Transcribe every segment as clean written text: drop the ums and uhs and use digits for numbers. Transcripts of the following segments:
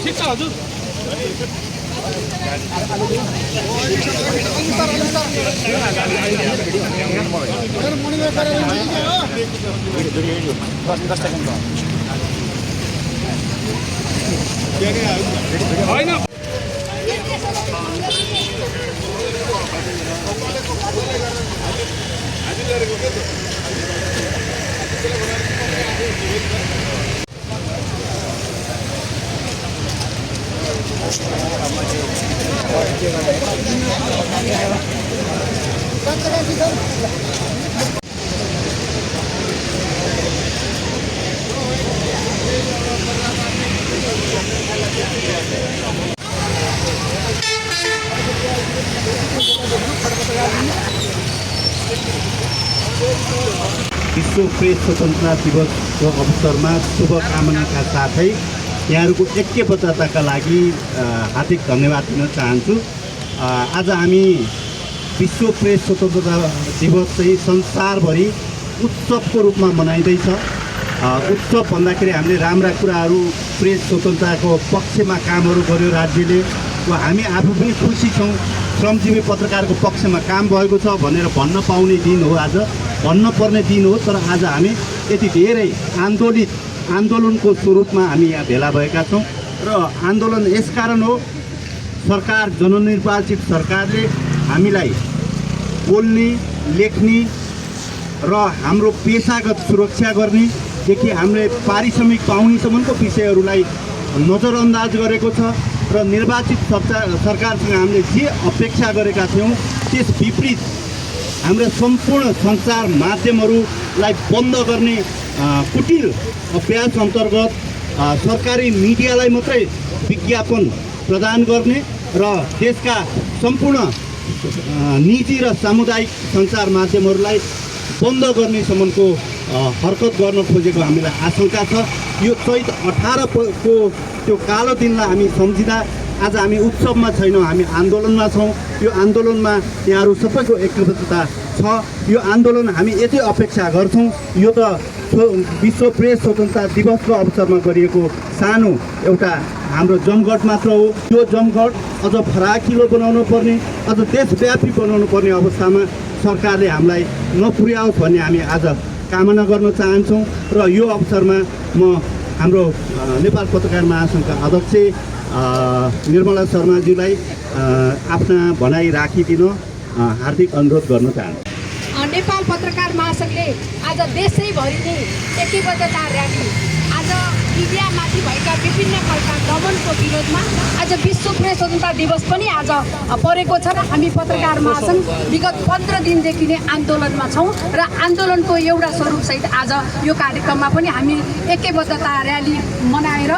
ठीक छ हजुर विश्व प्रेस स्वतन्त्रता दिवसको अवसरमा शुभकामनाका साथै यहाँहरूको ऐक्यबद्धताका लागि हार्दिक धन्यवाद दिन चाहन्छु। आज हामी विश्व प्रेस स्वतन्त्रता दिवस चाहिँ संसारभरि उत्सवको रूपमा मनाइँदैछ। उत्सव भन्दाखेरि हामीले राम्रा कुराहरू प्रेस स्वतन्त्रताको पक्षमा कामहरू गर्यो राज्यले, वा हामी आफू पनि खुसी छौँ श्रमजीवी पत्रकारको पक्षमा काम भएको छ भनेर भन्न पाउने दिन हो, आज भन्न पर्ने दिन हो। तर आज हामी यति धेरै आन्दोलनको स्वरूपमा हामी यहाँ भेला भएका छौँ र आन्दोलन यसकारण हो, सरकार जननिर्वाचित सरकारले हामीलाई बोल्ने लेख्ने र हाम्रो पेसागत सुरक्षा गर्नेदेखि हामीले पारिश्रमिक पाउनेसम्मको विषयहरूलाई नजरअन्दाज गरेको छ र निर्वाचित सरकारसँग हामीले जे अपेक्षा गरेका थियौँ त्यस विपरीत हाम्रा सम्पूर्ण सञ्चार माध्यमहरूलाई बन्द गर्ने कुटिल अभ्यास अन्तर्गत सरकारी मिडियालाई मात्रै विज्ञापन प्रदान गर्ने र देशका सम्पूर्ण निजी र सामुदायिक सञ्चार माध्यमहरूलाई बन्द गर्नेसम्मको हरकत गर्न खोजेको हामीलाई आशंका छ। यो चैत 18 को त्यो कालो दिनलाई हामी सम्झिँदा आज हामी उत्सवमा छैनौँ, हामी आन्दोलनमा छौँ। यो आन्दोलनमा यहाँहरू सबैको ऐक्यबद्धता छ। यो आन्दोलन हामी यति अपेक्षा गर्छौँ, यो त विश्व प्रेस स्वतन्त्रता दिवसको अवसरमा गरिएको सानो एउटा हाम्रो जमघट मात्र हो। यो जमघट अझ फराकिलो बनाउनु पर्ने, अझ देशव्यापी बनाउनु पर्ने अवस्थामा सरकारले हामीलाई नपुर्याओस् भन्ने हामी आज कामना गर्न चाहन्छौँ। र यो अवसरमा म हाम्रो नेपाल पत्रकार महासङ्घका अध्यक्ष निर्मला शर्माज्यूलाई आफ्ना भनाइ राखिदिन हार्दिक अनुरोध गर्न चाहन्छु। नेपाल पत्रकार महासङ्घले आज देशैभरि नै ऐक्यबद्धता र्याली आज मिडियामाथि भएका विभिन्न प्रकार दमनको विरोधमा आज विश्व प्रेस स्वतन्त्रता दिवस पनि आज परेको छ र हामी पत्रकार महासङ्घ विगत 15 दिनदेखि नै आन्दोलनमा छौँ र आन्दोलनको एउटा स्वरूपसहित आज यो कार्यक्रममा पनि हामी ऐक्यबद्धता र्याली मनाएर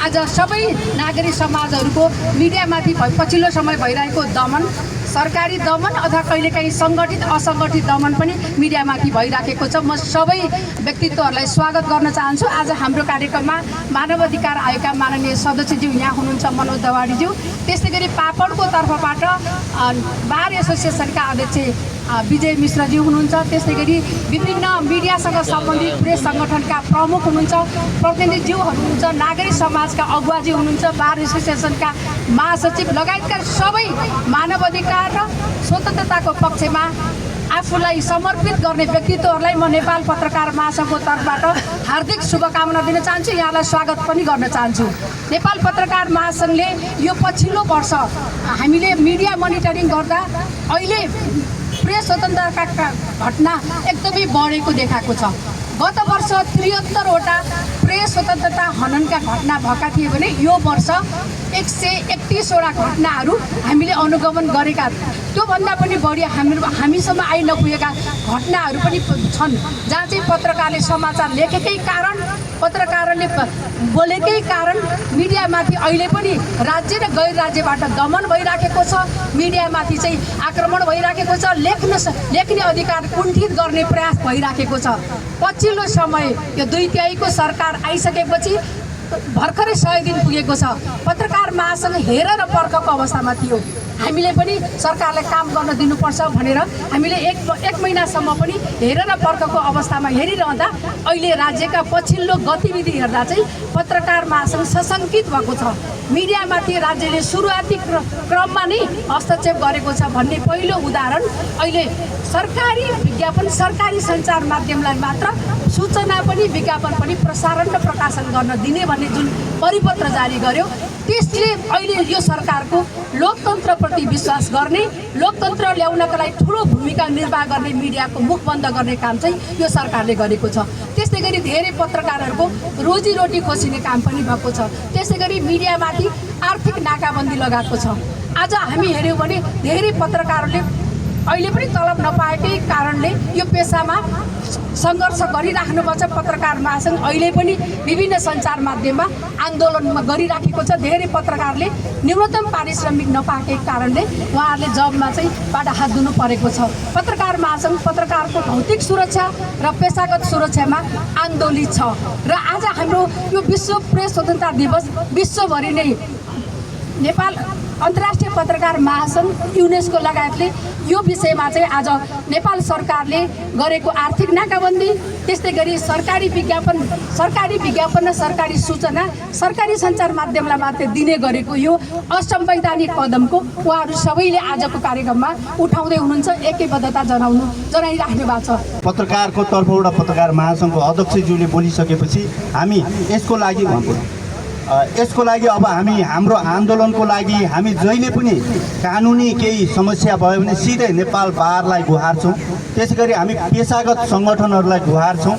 आज सबै नागरिक समाजहरूको मिडियामाथि पछिल्लो समय भइरहेको दमन, सरकारी दमन अथवा कहिलेकाहीँ सङ्गठित असङ्गठित दमन पनि मिडियामाथि भइराखेको छ। म सबै व्यक्तित्वहरूलाई स्वागत गर्न चाहन्छु। आज हाम्रो कार्यक्रममा मानव अधिकार आयोगका माननीय सदस्यज्यू यहाँ हुनुहुन्छ मनोज दवाडीज्यू, त्यस्तै गरी पापडको तर्फबाट बार एसोसिएसनका अध्यक्ष विजय मिश्रज्यू हुनुहुन्छ, त्यस्तै गरी विभिन्न मिडियासँग सम्बन्धित प्रेस सङ्गठनका प्रमुख हुनुहुन्छ, प्रतिनिधिज्यूहरू हुनुहुन्छ, नागरिक समाजका अगुवाजी हुनुहुन्छ, बार एसोसिएसनका महासचिव लगायतका सबै मानव अधिकार र स्वतन्त्रताको पक्षमा आफूलाई समर्पित गर्ने व्यक्तित्वहरूलाई म नेपाल पत्रकार महासङ्घको तर्फबाट हार्दिक शुभकामना दिन चाहन्छु, यहाँलाई स्वागत पनि गर्न चाहन्छु। नेपाल पत्रकार महासङ्घले यो पछिल्लो वर्ष हामीले मिडिया मोनिटरिङ गर्दा अहिले प्रेस स्वतन्त्रताका घटना एकदमै बढेको देखाएको छ। गत वर्ष 73वटा प्रेस स्वतन्त्रता हननका घटना भएका थिए भने यो वर्ष 131वटा घटनाहरू हामीले अनुगमन गरेका, त्योभन्दा पनि बढी हामीसम्म आइ नपुगेका घटनाहरू पनि छन्, जहाँ चाहिँ पत्रकारले समाचार लेखेकै कारण, पत्रकारले बोलेकै कारण मिडियामाथि अहिले पनि राज्य र गैर राज्यबाट दमन भइराखेको छ, मिडियामाथि चाहिँ आक्रमण भइराखेको छ, लेख्ने अधिकार कुण्ठित गर्ने प्रयास भइराखेको छ। पछिल्लो समय यो 2/3 सरकार आइसकेपछि भर्खरै 100 दिन पुगेको छ। पत्रकार महासंघ हेर र पर्खको अवस्थामा थियो। हामीले पनि सरकारले काम गर्न दिनुपर्छ भनेर हामीले एक महिनासम्म पनि हेर र पर्खको अवस्थामा हेरिरहँदा अहिले राज्यका पछिल्लो गतिविधि हेर्दा चाहिँ पत्रकार महासंघ सशङ्कित भएको छ। मिडियामाथि राज्यले सुरुवाती क्रममा नै हस्तक्षेप गरेको छ भन्ने पहिलो उदाहरण अहिले सरकारी विज्ञापन, सरकारी सञ्चार माध्यमलाई मात्र सूचना पनि विज्ञापन पनि प्रसारण र प्रकाशन गर्न दिने भन्ने जुन परिपत्र जारी गर्यो, त्यसले अहिले यो सरकारको लोकतन्त्रप्रति विश्वास गर्ने, लोकतन्त्र ल्याउनका लागि ठुलो भूमिका निर्वाह गर्ने मिडियाको मुख बन्द गर्ने काम चाहिँ यो सरकारले गरेको छ। त्यस्तै गरी धेरै पत्रकारहरूको रोजीरोटी खोसिने काम पनि भएको छ। त्यसै गरी मिडियामाथि आर्थिक नाकाबन्दी लगाएको छ। आज हामी हेऱ्यौँ भने धेरै पत्रकारहरूले अहिले पनि तलब नपाएकै कारणले यो पेसामा सङ्घर्ष गरिराख्नुपर्छ। पत्रकार महासंघ अहिले पनि विभिन्न सञ्चार माध्यममा आन्दोलनमा गरिराखेको छ। धेरै पत्रकारले न्यूनतम पारिश्रमिक नपाएकै कारणले उहाँहरूले जबमा चाहिँ बाट हात धुनु परेको छ। पत्रकार महासंघ पत्रकारको भौतिक सुरक्षा र पेसागत सुरक्षामा आन्दोलित छ। र आज हाम्रो यो विश्व प्रेस स्वतन्त्रता दिवस विश्वभरि नै नेपाल अन्तर्राष्ट्रिय पत्रकार महासंघ, युनेस्को लगायतले यो विषयमा चाहिँ आज नेपाल सरकारले गरेको आर्थिक नाकाबन्दी, त्यस्तै गरी सरकारी विज्ञापन र सरकारी सूचना सरकारी सञ्चार माध्यमलाई मात्रै दिने गरेको यो असंवैधानिक कदमको उहाँहरू सबैले आजको कार्यक्रममा उठाउँदै हुनुहुन्छ, एकैबद्धता जनाइराख्नु भएको छ। पत्रकारको तर्फबाट पत्रकार महासंघको अध्यक्षज्यूले बोलिसकेपछि हामी यसको लागि अब हामी हाम्रो आन्दोलनको लागि हामी जहिले पनि कानुनी केही समस्या भयो भने सिधै नेपाल बारलाई गुहार्छौँ। त्यसै गरी हामी पेसागत सङ्गठनहरूलाई गुहार्छौँ।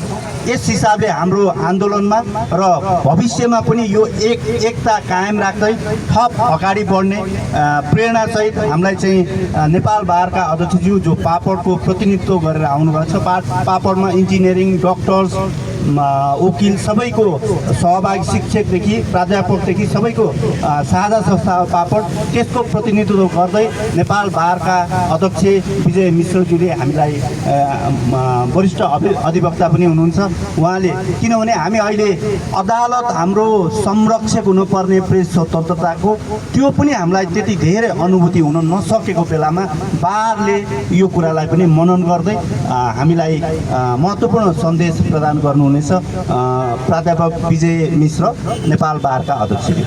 यस हिसाबले हाम्रो आन्दोलनमा र भविष्यमा पनि यो एकता कायम राख्दै थप अगाडि बढ्ने प्रेरणासहित हामीलाई चाहिँ नेपाल बारका अध्यक्षज्यू जो पापडको प्रतिनिधित्व गरेर आउनुभएको छ, पापडमा इन्जिनियरिङ, डक्टर्स, वकिल सबैको सहभागी, शिक्षकदेखि प्राध्यापकदेखि सबैको साझा संस्था पापड, त्यसको प्रतिनिधित्व गर्दै नेपाल बारका अध्यक्ष विजय मिश्रज्यूले हामीलाई वरिष्ठ अधिवक्ता पनि हुनुहुन्छ। उहाँले किनभने हामी अहिले अदालत हाम्रो संरक्षक हुनुपर्ने प्रेस स्वतन्त्रताको त्यो पनि हामीलाई त्यति धेरै अनुभूति हुन नसकेको बेलामा बारले यो कुरालाई पनि मनन गर्दै हामीलाई महत्त्वपूर्ण सन्देश प्रदान गर्नुहुनेछ। प्राध्यापक विजय मिश्र, नेपाल बारका अध्यक्षले।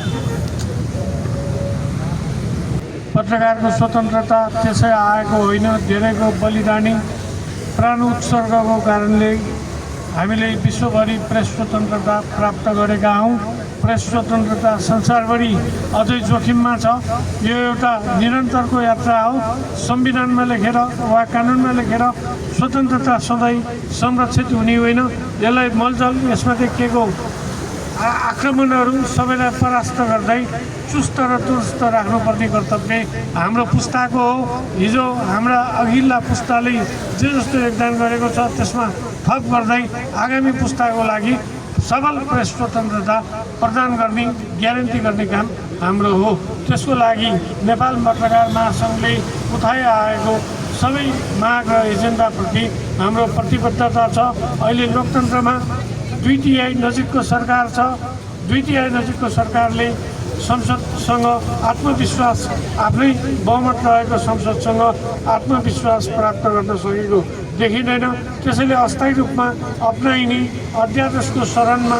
पत्रकारको स्वतन्त्रता त्यसै आएको होइन, धेरैको बलिदानी प्राण उत्सर्गको कारणले हामीले विश्वभरि प्रेस स्वतन्त्रता प्राप्त गरेका हौँ। प्रेस स्वतन्त्रता संसारभरि अझै जोखिममा छ। यो एउटा निरन्तरको यात्रा हो। संविधानमा लेखेर वा कानुनमा लेखेर स्वतन्त्रता सधैँ संरक्षित हुने होइन। यसलाई मलजल यसमा देखिएको आक्रमणहरू सबैलाई परास्त गर्दै चुस्त र दुरुस्त राख्नुपर्ने कर्तव्य हाम्रो पुस्ताको हो। हिजो हाम्रा अघिल्ला पुस्ताले जे जस्तो योगदान गरेको छ त्यसमा थप गर्दै आगामी पुस्ताको लागि सबल प्रेस स्वतन्त्रता प्रदान गर्ने, ग्यारेन्टी गर्ने काम हाम्रो हो। त्यसको लागि नेपाल पत्रकार महासंघले उठाइआएको सबै माग र एजेन्डाप्रति हाम्रो प्रतिबद्धता छ। अहिले लोकतन्त्रमा 2/3 नजिकको सरकार छ। 2/3 नजिकको सरकारले संसदसँग आत्मविश्वास, आफ्नै बहुमत रहेको संसदसँग आत्मविश्वास प्राप्त गर्न सकेको देखिँदैन। त्यसैले अस्थायी रूपमा अपनाइने अध्यादेशको शरणमा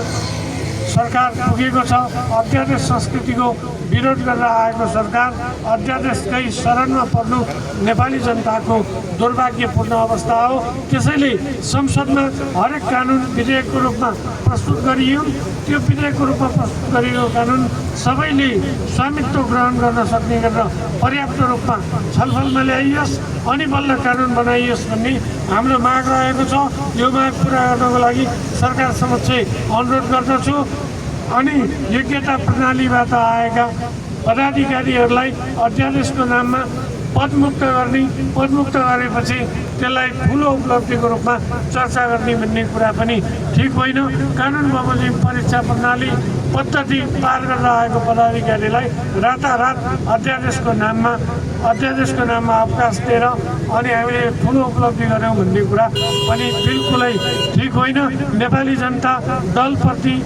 सरकार पुगेको छ। अध्यादेश संस्कृतिको विरोध गरेर आएको सरकार अध्यादेशकै शरणमा पर्नु नेपाली जनताको दुर्भाग्यपूर्ण अवस्था हो। त्यसैले संसदमा हरेक कानुन विधेयकको रूपमा प्रस्तुत गरियो। त्यो विधेयकको रूपमा प्रस्तुत गरिएको कानुन सबैले स्वामित्व ग्रहण गर्न सक्ने गरेर पर्याप्त रूपमा छलफलमा ल्याइयोस् अनि बल्ल कानुन बनाइयोस् भन्ने हाम्रो माग रहेको छ। यो माग पुरा गर्नको लागि सरकार समक्ष अनुरोध गर्दछु। अनि योग्यता प्रणालीबाट आएका पदाधिकारीहरूलाई अध्यादेशको नाममा पदमुक्त गर्ने, पदमुक्त गरेपछि त्यसलाई ठुलो उपलब्धिको रूपमा चर्चा गर्ने भन्ने कुरा पनि ठिक होइन। कानुन बमोजिम परीक्षा प्रणाली पद्धति पार गरेर आएको पदाधिकारीलाई रातारात अध्यादेशको नाममा अवकाश दिएर अनि हामीले ठुलो उपलब्धि गऱ्यौँ भन्ने कुरा पनि बिल्कुलै ठिक होइन। नेपाली जनता दलप्रति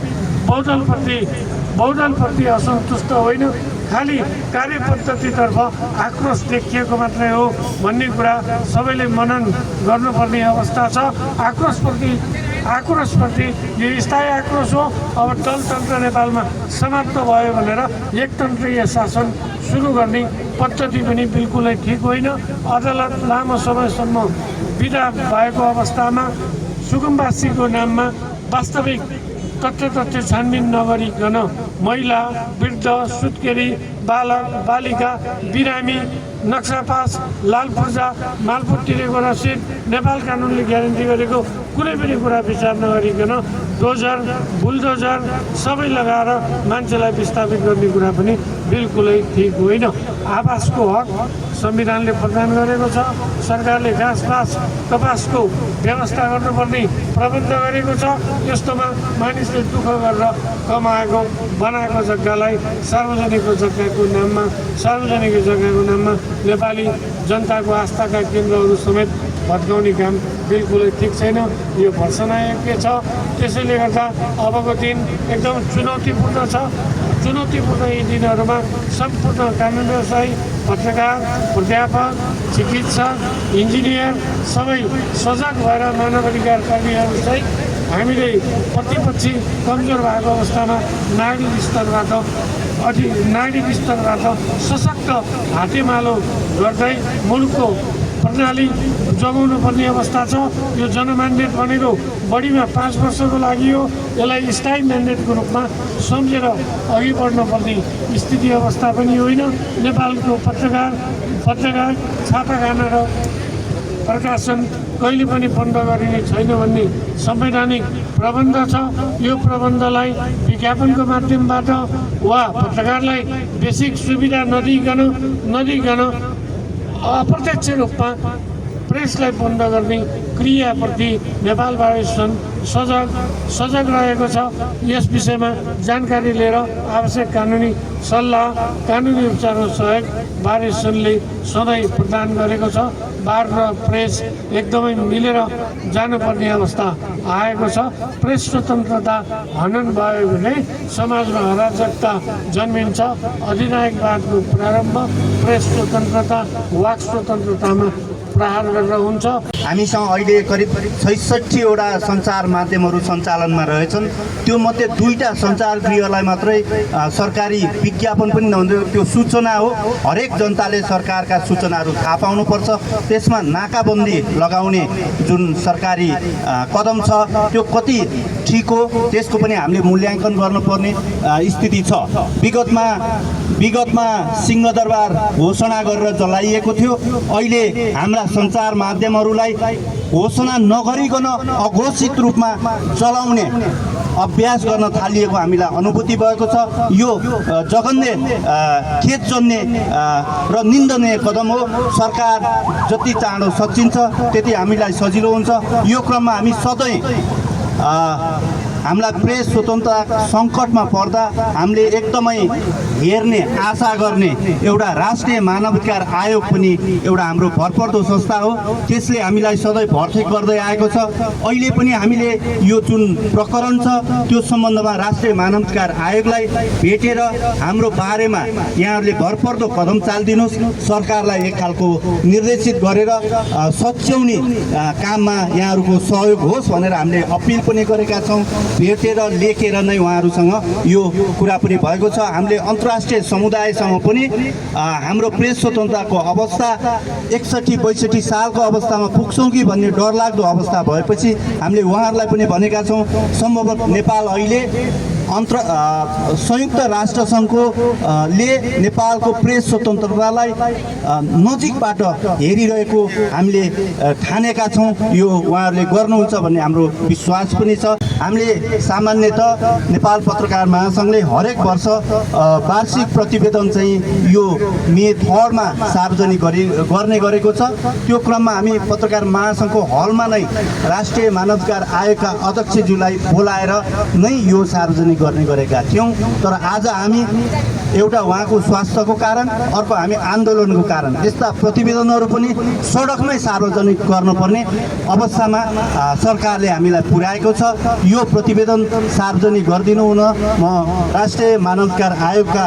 बहुदलप्रति असन्तुष्ट होइन, खालि कार्यपद्धतितर्फ आक्रोश देखिएको मात्रै हो भन्ने कुरा सबैले मनन गर्नुपर्ने अवस्था छ। आक्रोशप्रति यो स्थायी आक्रोश हो। अब दलतन्त्र नेपालमा समाप्त भयो भनेर एकतन्त्रीय शासन सुरु गर्ने पद्धति पनि बिल्कुलै ठिक होइन। अदालत लामो समयसम्म बिदा भएको अवस्थामा सुकुम्बासीको नाममा वास्तविक तथ्य छानबिन नगरिकन महिला, वृद्ध, सुत्केरी, बालक, बालिका, बिरामी, नक्सापास, लाल पूर्जा, मालपोत तिरेको रसिद, नेपाल कानुनले ग्यारेन्टी गरेको कुनै पनि कुरा विचार नगरिकन डोजर, बुलडोजर सबै लगाएर मान्छेलाई विस्थापित गर्ने कुरा पनि बिल्कुलै ठिक होइन। आवासको हक संविधानले प्रदान गरेको छ। सरकारले घाँस कपासको व्यवस्था गर्नुपर्ने प्रबन्ध गरेको छ। यस्तोमा मानिसले दुःख गरेर कमाएको बनाएको जग्गालाई सार्वजनिक जग्गाको नाममा नेपाली जनताको आस्थाका केन्द्रहरू समेत भत्काउने काम बिल्कुलै ठिक छैन। यो भर्सनायोग्य छ। त्यसैले गर्दा अबको दिन एकदम चुनौतीपूर्ण छ। चुनौतीपूर्ण यी दिनहरूमा सम्पूर्ण कानुन व्यवसायी, पत्रकार, प्राध्यापक, चिकित्सक, इन्जिनियर सबै सजग भएर मानवाधिकार कर्मीहरू चाहिँ हामीले प्रतिपक्षी कमजोर भएको अवस्थामा नागरिक स्तरबाट सशक्त हातेमालो गर्दै मुलुकको प्रणाली जोगाउनु पर्ने अवस्था छ। यो जनम्यान्डेट भनेको बढीमा 5 वर्षको लागि हो। यसलाई स्थायी म्यान्डेटको रूपमा सम्झेर अघि बढ्नुपर्ने स्थिति अवस्था पनि होइन। नेपालको पत्रकार, छापाखाना र प्रकाशन कहिले पनि बन्द गरिने छैन भन्ने संवैधानिक प्रबन्ध छ। यो प्रबन्धलाई विज्ञापनको माध्यमबाट वा पत्रकारलाई बेसिक सुविधा नदिइकन अप्रत्यक्ष रूपमा प्रेसलाई बन्द गर्ने क्रियाप्रति नेपाल बार सजग रहेको छ। यस विषयमा जानकारी लिएर आवश्यक कानुनी सल्लाह, कानुनी उपचार र सहयोग बार एसोसिएसनले सधैँ प्रदान गरेको छ। बार र प्रेस एकदमै मिलेर जानुपर्ने अवस्था आएको छ। प्रेस स्वतन्त्रता हनन भयो भने समाजमा अराजकता जन्मिन्छ। अधिनायकवादको प्रारम्भ प्रेस स्वतन्त्रता, वाक स्वतन्त्रतामा प्रहार गरेर हुन्छ। हामीसँग अहिले करिब 66वटा सञ्चार माध्यमहरू सञ्चालनमा रहेछन्। त्यो मध्ये 2टा सञ्चार गृहलाई मात्रै सरकारी विज्ञापन पनि नहुँदैन। त्यो सूचना हो। हरेक जनताले सरकारका सूचनाहरू थाहा पाउनुपर्छ। त्यसमा नाकाबन्दी लगाउने जुन सरकारी कदम छ त्यो कति ठिक हो त्यसको पनि हामीले मूल्याङ्कन गर्नुपर्ने स्थिति छ। विगतमा सिंहदरबार घोषणा गरेर जलाइएको थियो। अहिले हाम्रा सञ्चार माध्यमहरूलाई घोषणा नगरिकन अघोषित रूपमा चलाउने अभ्यास गर्न थालिएको हामीलाई अनुभूति भएको छ। यो जघन्य खेदजन्य र निन्दनीय कदम हो। सरकार जति चाँडो सच्चिन्छ त्यति हामीलाई सजिलो हुन्छ। यो क्रममा हामी सधैँ हामीलाई प्रेस स्वतन्त्रता सङ्कटमा पर्दा हामीले एकदमै हेर्ने आशा गर्ने एउटा राष्ट्रिय मानवाधिकार आयोग पनि एउटा हाम्रो भरपर्दो संस्था हो। त्यसले हामीलाई सधैँ भर्खर गर्दै आएको छ। अहिले पनि हामीले यो जुन प्रकरण छ त्यो सम्बन्धमा राष्ट्रिय मानवाधिकार आयोगलाई भेटेर हाम्रो बारेमा यहाँहरूले भरपर्दो कदम चालिदिनुहोस्, सरकारलाई एक खालको निर्देशित गरेर सच्याउने काममा यहाँहरूको सहयोग होस् भनेर हामीले अपिल पनि गरेका छौँ। भेटेर लेखेर नै उहाँहरूसँग यो कुरा पनि भएको छ। हामीले अन्तर्राष्ट्रिय समुदायसँग पनि हाम्रो प्रेस स्वतन्त्रताको अवस्था 61-62 सालको अवस्थामा पुग्छौँ कि भन्ने डरलाग्दो अवस्था भएपछि हामीले उहाँहरूलाई पनि भनेका छौँ सम्भवतः नेपाल अहिले संयुक्त राष्ट्र सङ्घको ले नेपालको प्रेस स्वतन्त्रतालाई नजिकबाट हेरिरहेको हामीले ठानेका छौँ। यो उहाँहरूले गर्नुहुन्छ भन्ने हाम्रो विश्वास पनि छ। हामीले सामान्यतः नेपाल पत्रकार महासङ्घले हरेक वर्ष वार्षिक प्रतिवेदन चाहिँ यो मे 3 मा सार्वजनिक गर्ने गरेको छ। त्यो क्रममा हामी पत्रकार महासङ्घको हलमा नै राष्ट्रिय मानवाधिकार आयोगका अध्यक्षज्यूलाई बोलाएर नै यो सार्वजनिक गर्ने गरेका थियौँ। तर आज हामी एउटा उहाँको स्वास्थ्यको कारण, अर्को हामी आन्दोलनको कारण यस्ता प्रतिवेदनहरू पनि सडकमै सार्वजनिक गर्नुपर्ने अवस्थामा सरकारले हामीलाई पुर्याएको छ। यो प्रतिवेदन सार्वजनिक गरिदिनु हुन म राष्ट्रिय मानवाधिकार आयोगका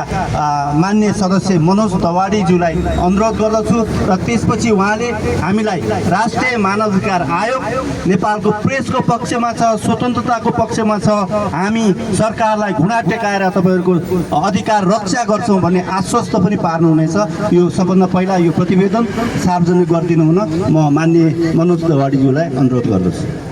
मान्य सदस्य मनोज दवाडीज्यूलाई अनुरोध गर्दछु र त्यसपछि उहाँले हामीलाई राष्ट्रिय मानवाधिकार आयोग नेपालको प्रेसको पक्षमा छ, स्वतन्त्रताको पक्षमा छ, हामी सरकारलाई घुँडा टेकाएर तपाईँहरूको अधिकार रक्षा गर्छौँ भन्ने आश्वस्त पनि पार्नुहुनेछ। यो सबभन्दा पहिला यो प्रतिवेदन सार्वजनिक गरिदिनु हुन म मान्य मनोज दवाडीज्यूलाई अनुरोध गर्दछु।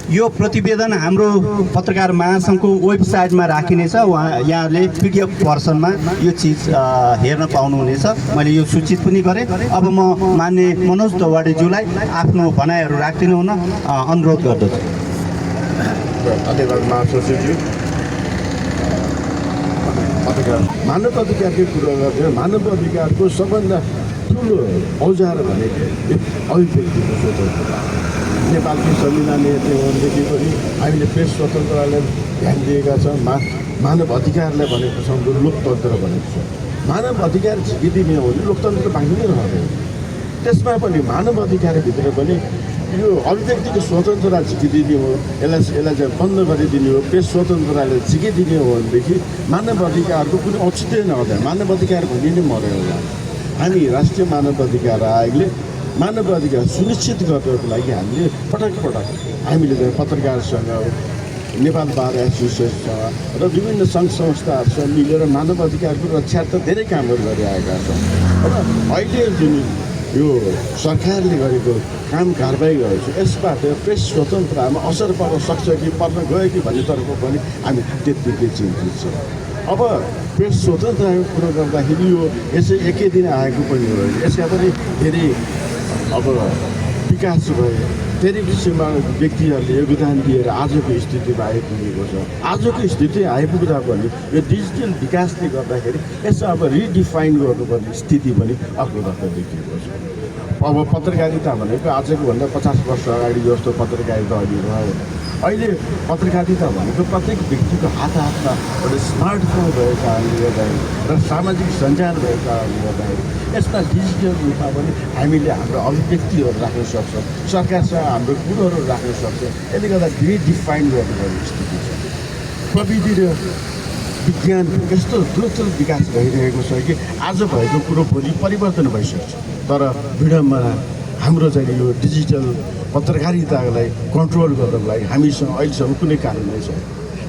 यो प्रतिवेदन हाम्रो पत्रकार महासङ्घको वेबसाइटमा राखिनेछ। यहाँले PDF भर्सनमा यो चिज हेर्न पाउनुहुनेछ। मैले यो सूचित पनि गरेँ। अब म मान्य मनोज दवाडीज्यूलाई आफ्नो भनाइहरू राखिदिनु हुन अनुरोध गर्दछु। धन्यवाद महासचिवज्यू। मानव अधिकारकै कुरा गर्दै मानव अधिकारको सबभन्दा ठुलो औजार भनेको अभिव्यक्तिको स्वतन्त्रता। नेपालको संविधान हेर्नेदेखि पनि हामीले प्रेस स्वतन्त्रतालाई ध्यान दिएका छौँ। मानव अधिकारलाई भनेको छौँ लोकतन्त्र भनेको छ। मानव अधिकार झिकिदिने हो भने लोकतन्त्र बाँकी नै रहँदैन। त्यसमा पनि मानव अधिकारभित्र पनि यो अभिव्यक्तिको स्वतन्त्रता झिकिदिने हो, यसलाई चाहिँ बन्द गरिदिने हो, प्रेस स्वतन्त्रतालाई झिकिदिने हो भनेदेखि मानव अधिकारको कुनै औचित्य नहुँदैन। मानव अधिकार भन्ने नै मर्यो होला। हामी राष्ट्रिय मानव अधिकार आयोगले मानव अधिकार सुनिश्चित गर्नको लागि हामीले पटक हामीले चाहिँ पत्रकारसँग, नेपाल बार एसोसिएसनसँग र विभिन्न सङ्घ संस्थाहरूसँग मिलेर मानव अधिकारको रक्षार्थ धेरै कामहरू गरिरहेका छौँ। र अहिले जुन यो सरकारले गरेको काम कारबाही गरेको छ यसबाट प्रेस स्वतन्त्रतामा असर पर्न सक्छ कि पर्न गयो कि भन्नेतर्फ पनि हामी त्यत्तिकै चिन्तित छौँ। अब प्रेस स्वतन्त्रताको कुरो गर्दाखेरि यो यसै एकै दिन आएको पनि हो। यसका पनि धेरै अब विकास भयो, धेरै किसिमका व्यक्तिहरूले योगदान दिएर आजको स्थितिमा आइपुगेको छ। आजको स्थिति आइपुग्दा पनि यो डिजिटल विकासले गर्दाखेरि यसलाई अब रिडिफाइन गर्नुपर्ने स्थिति पनि अग्रगत देखिएको छ। अब पत्रकारिता भनेको आजको भन्दा 50 वर्ष अगाडि जस्तो पत्रकारिता अहिले रह्यो। अहिले पत्रकारिता भनेको प्रत्येक व्यक्तिको हातमा एउटा स्मार्टफोन भएको कारणले गर्दाखेरि र सामाजिक सञ्जाल भएको कारणले गर्दाखेरि यसमा डिजिटल रूपमा पनि हामीले हाम्रो अभिव्यक्तिहरू राख्न सक्छौँ, सरकारसँग हाम्रो कुरोहरू राख्न सक्छौँ। यसले गर्दा रिडिफाइन गर्नुपर्ने स्थिति छ। प्रविधि र विज्ञान यस्तो द्रुत विकास भइरहेको छ कि आज भएको कुरो भोलि परिवर्तन भइसक्छ। तर विडम्बना हाम्रो चाहिँ यो डिजिटल पत्रकारितालाई कन्ट्रोल गर्नको लागि हामीसँग अहिलेसम्म कुनै कारण नै छैन।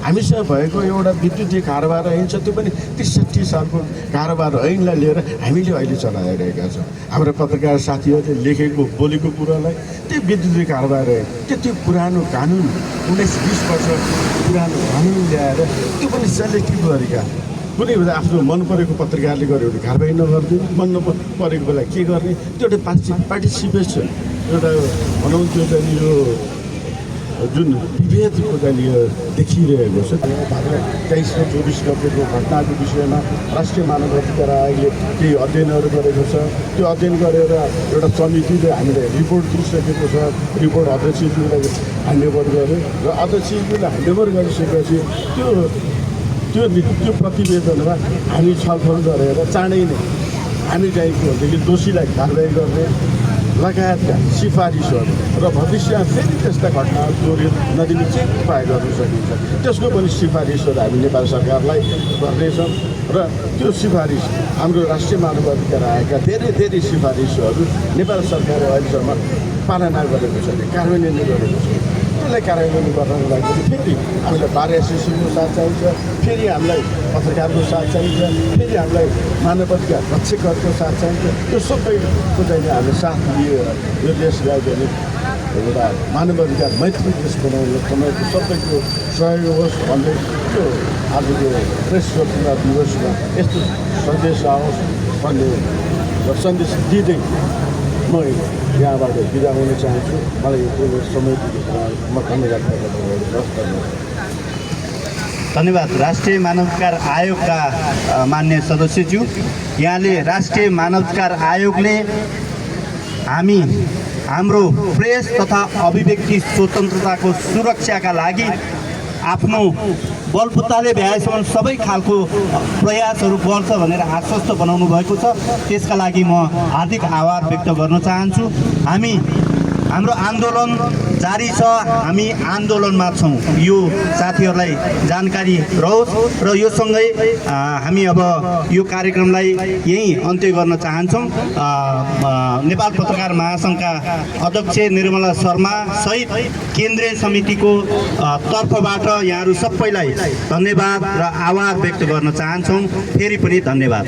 हामीसँग भएको एउटा विद्युतीय कारोबार ऐन छ, त्यो पनि 63 सालको कारोबार ऐनलाई लिएर हामीले अहिले चलाइरहेका छौँ। हाम्रो पत्रकार साथीहरूले लेखेको बोलेको कुरालाई त्यो विद्युतीय कारोबार ऐन त्यो पुरानो कानुन 19-20 वर्ष पुरानो कानुन ल्याएर त्यो पनि सेलेक्टिभ गरेका कुनै बेला आफ्नो मन परेको पत्रकारले गर्यो भने कारबाही नगरिदिनु, मन नपरेको बेला के गर्ने त्यो एउटा पार्टिसिपेसन एउटा भनौँ त्यो चाहिँ यो जुन विभेदको चाहिँ यो देखिरहेको छ। भाद्र 23 र 24 गतेको घटनाको विषयमा राष्ट्रिय मानव अधिकार आयोगले केही अध्ययनहरू गरेको छ। त्यो अध्ययन गरेर एउटा समितिले हामीले रिपोर्ट दिइसकेको छ। रिपोर्ट अध्यक्षज्यूलाई ह्यान्डओभर गर्यो र अध्यक्षज्यूले ह्यान्डओभर गरिसकेपछि त्यो प्रतिवेदनमा हामी छलफल गरेर चाँडै नै हामी चाहिँ के भनेदेखि दोषीलाई कारबाही गर्ने लगायतका सिफारिसहरू र भविष्यमा फेरि त्यस्ता घटनाहरू दोहोरियो नदिने के उपाय गर्न सकिन्छ त्यसको पनि सिफारिसहरू हामी नेपाल सरकारलाई गर्नेछौँ। र त्यो सिफारिस हाम्रो राष्ट्रिय मानव अधिकार आयोगका धेरै सिफारिसहरू नेपाल सरकारले अहिलेसम्म पालना गरेको छैन, कार्यान्वयन गरेको छ। त्यसलाई कार्यान्वयन गर्नको लागि फेरि हामीलाई बार एसोसिएसनको साथ चाहिन्छ, फेरि हामीलाई पत्रकारको साथ चाहिन्छ, फेरि हामीलाई मानव अधिकार रक्षकहरूको साथ चाहिन्छ। त्यो सबैको चाहिँ हामीले साथ लिएर यो देशलाई एउटा मानवाधिकार मैत्री देश बनाउन तपाईँको सबैको सहयोग होस् भन्दै त्यो आजको प्रेस स्वतन्त्रता दिवसमा यस्तो सन्देश आओस् भन्ने सन्देश दिँदै म यहाँबाट बिदा हुन चाहन्छु। मलाई यो समय म धन्यवाद धन्यवाद। राष्ट्रिय मानवाधिकार आयोगका मान्य सदस्यज्यू, यहाँले राष्ट्रिय मानवाधिकार आयोगले हाम्रो प्रेस तथा अभिव्यक्ति स्वतन्त्रताको सुरक्षाका लागि आफ्नो बलबुताले भ्याएसम्म सबै खालको प्रयासहरू गर्छ भनेर आश्वस्त बनाउनु भएको छ। त्यसका लागि म हार्दिक आभार व्यक्त गर्न चाहन्छु। हाम्रो आन्दोलन जारी छ, हामी आन्दोलनमा छौँ, यो साथीहरूलाई जानकारी रहोस्। र यो सँगै हामी अब यो कार्यक्रमलाई यहीँ अन्त्य गर्न चाहन्छौँ। नेपाल पत्रकार महासङ्घका अध्यक्ष निर्मला शर्मा सहित केन्द्रीय समितिको तर्फबाट यहाँहरू सबैलाई धन्यवाद र आभार व्यक्त गर्न चाहन्छौँ। फेरि पनि धन्यवाद।